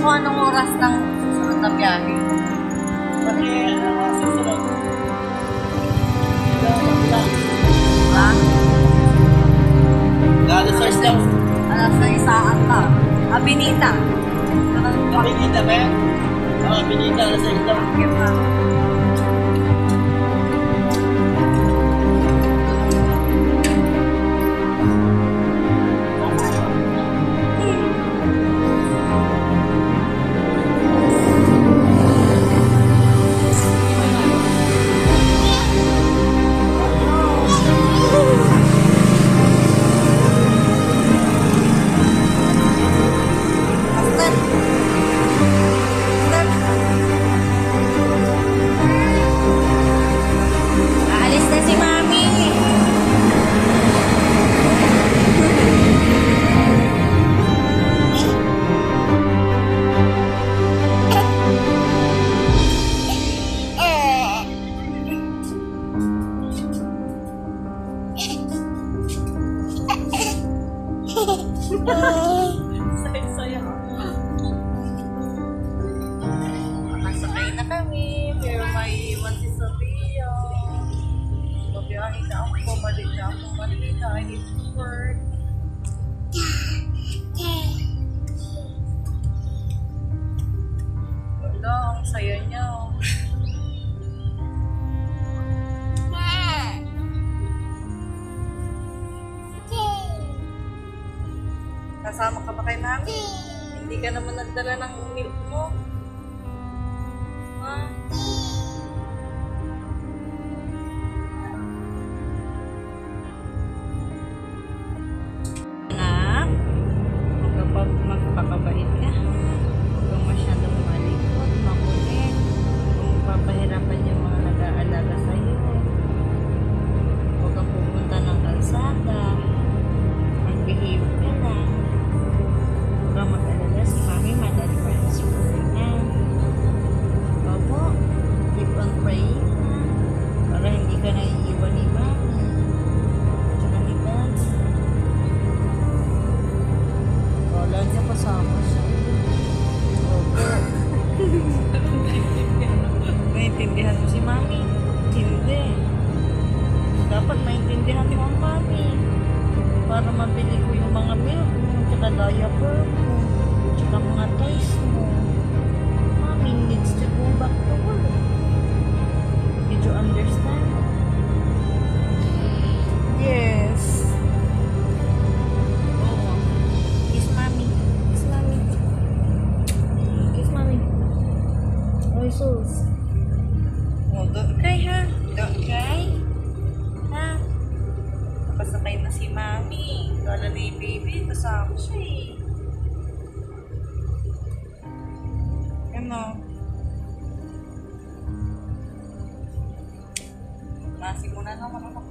kung anong oras ng susunod na biyahe. Pati, susunod. Lang. Ha? Alas 6 lang. Alas na isaan ka. Abinita. Abinita ba yan? Oo, Abinita, alas 6 lang. Okay pa. Aalis na si Mami. Saya-saya. Nakasakay na kami. Pero may iwan si Sophia. Mabiyahe na ako. Balik na ako. Manila. I need to work. Wala, ang saya niya. Kasama ka ba kay Mami? Hindi ka naman nagdala ng milk mo. Ha? Anak, magpapabait ka. Huwag kang masyadong malikot, makulit. Kung papahirapan yung mga nag-aalaga sa'yo. Huwag kang pupunta ng kalsada. Mag-behave ka lang. Huwag kang mag-alala si Mami, mag-transfer na. Opo, keep on praying na. Para hindi ka naiiwan ni Mami. Tsaka ni Daddy. Wala niya kasama siya. Opo. Maintindihan mo si Mami? Hindi. Dapat maintindihan mo ang Mami. Para mabili ko yung mga milk mo, tsaka diaper mo, tsaka mga toys mo. Mommy needs to go back to work. Did you understand? Yes. Oh. Kiss Mommy. Kiss Mommy. Kiss Mommy. Oh, sus. Oh, don't cry ha. Don't cry. Ha? Nakasakay na si Mami. Kala na yung baby. Kasama siya eh. Ano? Nasi muna naman ako.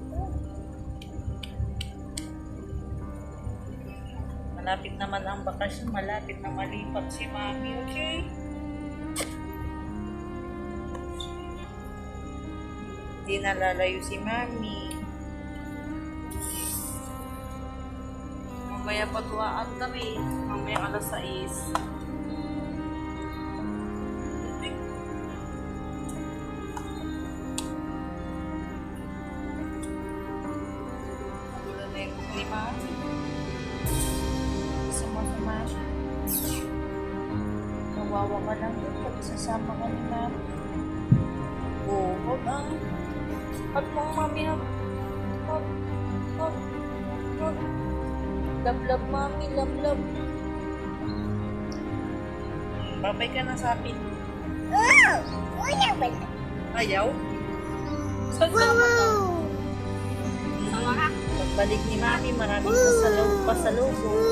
Malapit naman ang bakasyon. Malapit na malipat si Mami. Okay? Hindi nalalayo si Mami. Mamaya patuwaan kami. Mamaya alas 6. Wala na yung ni Mami. Gusto mo sa Mami? Kawawa ka lang yun pag sasama ka ni Mami. Oo, huwag ah. Hug mo ang Mami ha. Hug. Hug. Hug. Love, love, Mami. Love, love. Babay ka na sa akin. Wow! Wala ba na? Ayaw? Sasama ka. Sama ka? Pagbalik ni Mami, maraming pasalubong.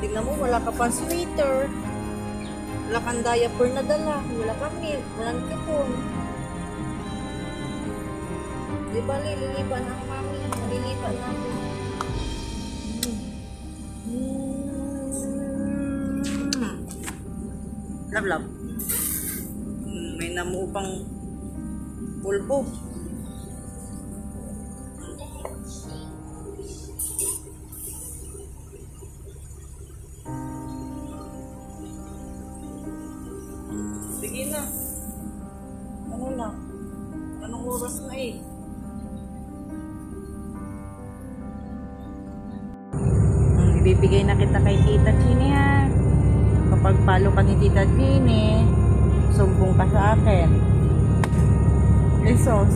Tignan mo, wala ka pang sweater. Wala kang diaper na dala. Wala kang milk. Walang tipon. Di ba lilipan ang Mami? Lilipan natin. Love, love. May namuupang Pulpo. Sige na. Ano na? Anong oras na eh? Ibibigay na kita kay Tita Chini ha. Kapag palo ka ni Tita Chini, sumbong ka sa akin. Pesos.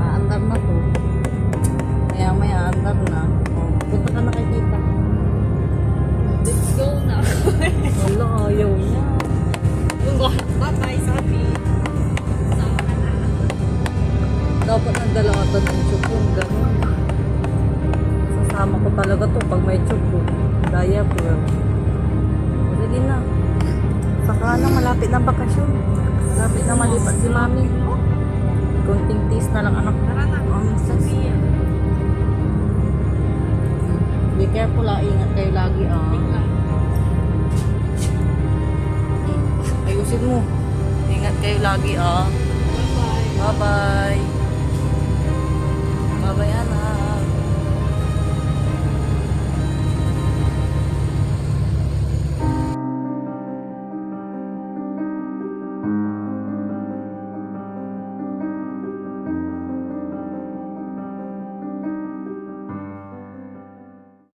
Aandar na to. Maya aandar na. Punta ka na kay Tita. Let's go na. Wala, ayaw niya. Yung batay sabi. Sama ka na. Dapat nagdala ka doon ng chukong gano'n. Sasama ko talaga to pag may chukong. Diaper. Sige na. Saka na, malapit na bakasyon. Malapit na malipat si Mami. Kunting tiis na lang anak. Tara na. Sabihin. Be careful ah. Ingat kayo lagi ah. Ayusin mo. Ingat kayo lagi ah. Bye-bye. Bye-bye. Bye-bye, Ana.